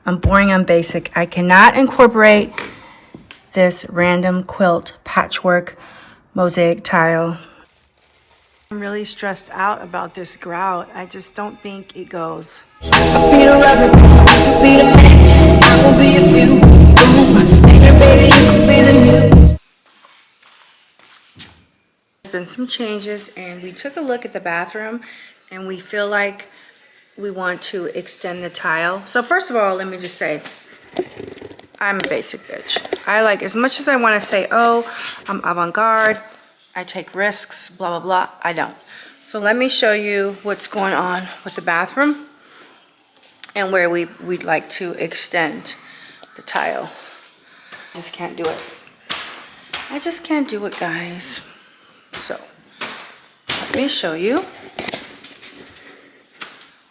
I'm boring, I'm basic. I cannot incorporate this random quilt patchwork mosaic tile. I'm really stressed out about this grout. I just don't think it goes. I'll be the rubber, you be the match, I will be a few. Later, baby, you can be the new. There's been some changes, and we took a look at the bathroom, and we feel like we want to extend the tile. So first of all, let me just say, I'm a basic bitch. I like, as much as I want to say, oh, I'm avant-garde, I take risks, blah, blah, blah, I don't. So let me show you what's going on with the bathroom and where we'd like to extend the tile. I just can't do it. I just can't do it, guys. So let me show you.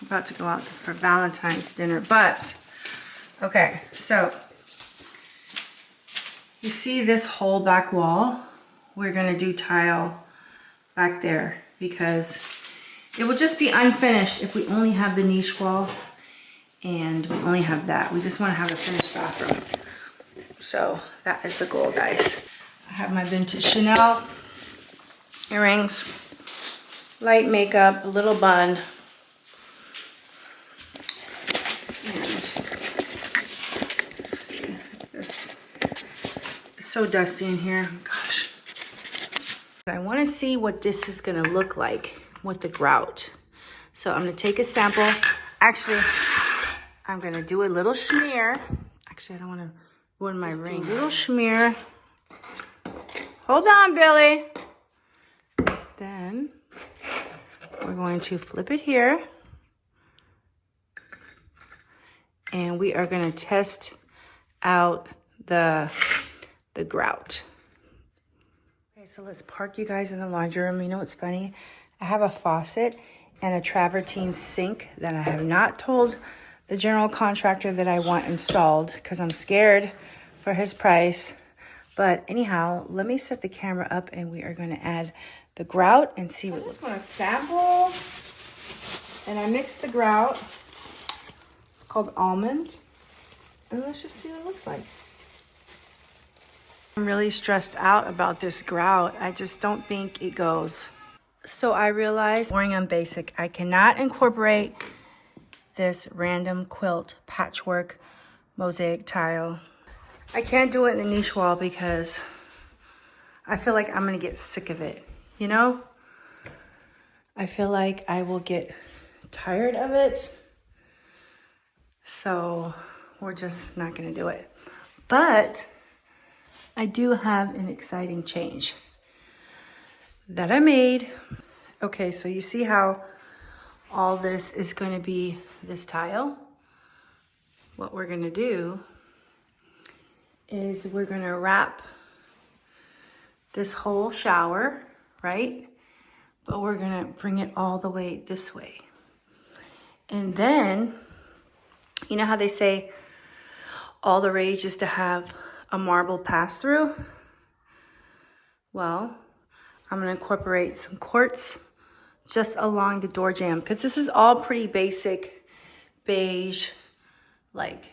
I'm about to go out for Valentine's dinner, but okay, so you see this whole back wall? We're gonna do tile back there because it will just be unfinished if we only have the niche wall and we only have that. We just wanna have a finished bathroom. So that is the goal, guys. I have my vintage Chanel earrings, light makeup, a little bun, and let's see, this is so dusty in here, gosh. I want to see what this is going to look like with the grout. So I'm going to take a sample. Actually, I'm going to do a little smear. Actually, I don't want to ruin my ring. Little smear. Hold on, Billy. Then we're going to flip it here. And we are going to test out the grout. Okay, so let's park you guys in the laundry room. You know what's funny? I have a faucet and a travertine sink that I have not told the general contractor that I want installed because I'm scared for his price. But anyhow, let me set the camera up and we are going to add the grout and see what it looks like. I just want to sample, and I mix the grout. It's called almond, and let's just see what it looks like. I'm really stressed out about this grout. I just don't think it goes. So I realized, boring, I'm basic. I cannot incorporate this random quilt patchwork mosaic tile. I can't do it in the niche wall because I feel like I'm gonna get sick of it, you know? I feel like I will get tired of it. So we're just not gonna do it. But I do have an exciting change that I made. Okay, so you see how all this is gonna be this tile? What we're gonna do is we're gonna wrap this whole shower, right? But we're gonna bring it all the way this way. And then, you know how they say all the rage is to have a marble pass through? Well, I'm gonna incorporate some quartz just along the door jamb because this is all pretty basic beige, like,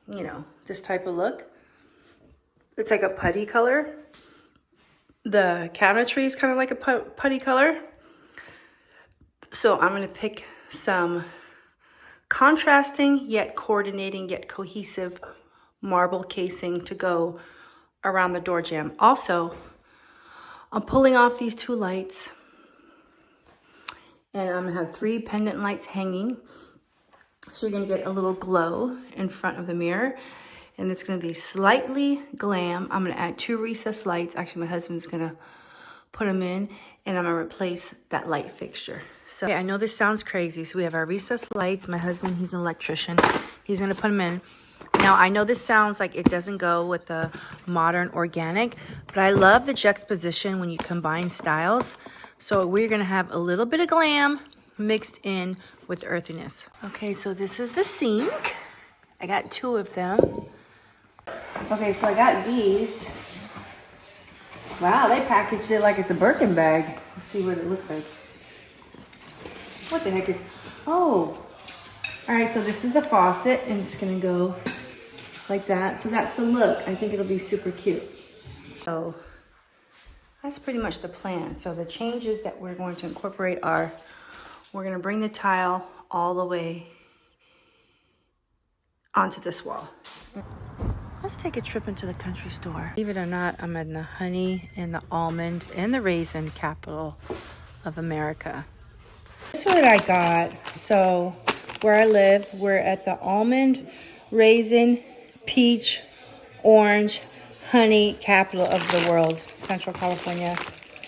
you know, this type of look. It's like a putty color. The cabinetry is kind of like a putty color. So I'm gonna pick some contrasting yet coordinating yet cohesive marble casing to go around the door jamb. Also, I'm pulling off these two lights and I'm gonna have 3 pendant lights hanging. So you're gonna get a little glow in front of the mirror. And it's gonna be slightly glam. I'm gonna add 2 recessed lights. Actually, my husband's gonna put them in, and I'm gonna replace that light fixture. So okay, I know this sounds crazy. So we have our recessed lights. My husband, he's an electrician. He's gonna put them in. Now, I know this sounds like it doesn't go with the modern organic, but I love the juxtaposition when you combine styles. So we're gonna have a little bit of glam mixed in with earthiness. Okay, so this is the sink. I got 2 of them. Okay, so I got these. Wow, they packaged it like it's a Birkin bag. Let's see what it looks like. What the heck is, oh. All right, so this is the faucet and it's gonna go like that. So that's the look. I think it'll be super cute. So that's pretty much the plan. So the changes that we're going to incorporate are, we're going to bring the tile all the way onto this wall. Let's take a trip into the country store. Believe it or not, I'm in the honey and the almond and the raisin capital of America. This is what I got. So where I live, we're at the almond, raisin, peach, orange, honey capital of the world, Central California.